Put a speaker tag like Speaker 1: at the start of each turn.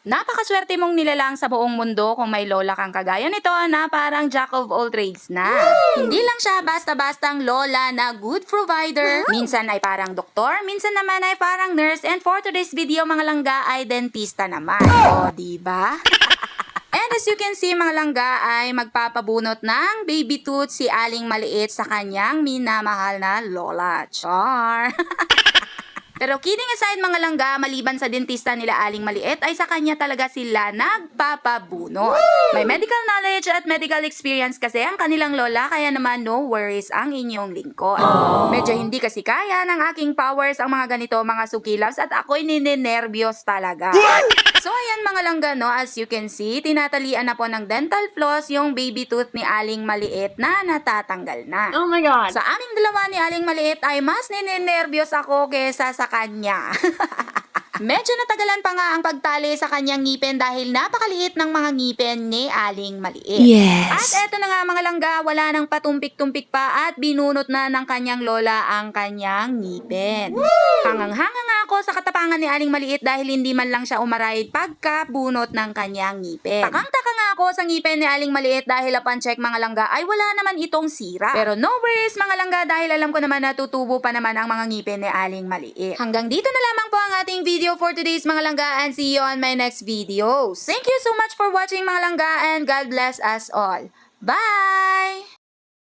Speaker 1: Napakaswerte mong nilalang sa buong mundo kung may lola kang kagaya nito na parang jack of all trades na. Hindi lang siya basta-bastang lola na good provider. Minsan ay parang doktor, minsan naman ay parang nurse, and for today's video mga langga ay dentista naman. O, diba? And as you can see mga langga ay magpapabunot ng baby tooth si Aling Maliit sa kanyang minamahal na lola. Char! Pero kidding aside mga langga, maliban sa dentista nila Aling Maliit ay sa kanya talaga sila nagpapabunot. May medical knowledge at medical experience kasi ang kanilang lola, kaya naman no worries ang inyong lingkod. Medyo hindi kasi kaya ng aking powers ang mga ganito mga sukilabs at ako'y ninenervyos talaga. So ayan mga langga no, as you can see, tinatalian na po ng dental floss yung baby tooth ni Aling Maliit na natatanggal na.
Speaker 2: Oh my God.
Speaker 1: Sa aming dalawa ni Aling Maliit ay mas ninenervyos ako kesa sa kanya. Medyo natagalan pa nga ang pagtali sa kanyang ngipin dahil napakaliit ng mga ngipin ni Aling Maliit.
Speaker 2: Yes.
Speaker 1: At eto na nga mga langga, wala nang patumpik-tumpik pa at binunot na ng kanyang lola ang kanyang ngipin. Hangang-hanga nga ako sa katapangan ni Aling Maliit dahil hindi man lang siya umaray pagkabunot ng kanyang ngipin. Takang-taka nga ako sa ngipin ni Aling Maliit dahil upon check mga langga ay wala naman itong sira. Pero no worries mga langga dahil alam ko naman na tutubo pa naman ang mga ngipin ni Aling Maliit. Hanggang dito na lamang po ang ating video for today's mga langga, and see you on my next videos. Thank you so much for watching mga langga, and God bless us all. Bye!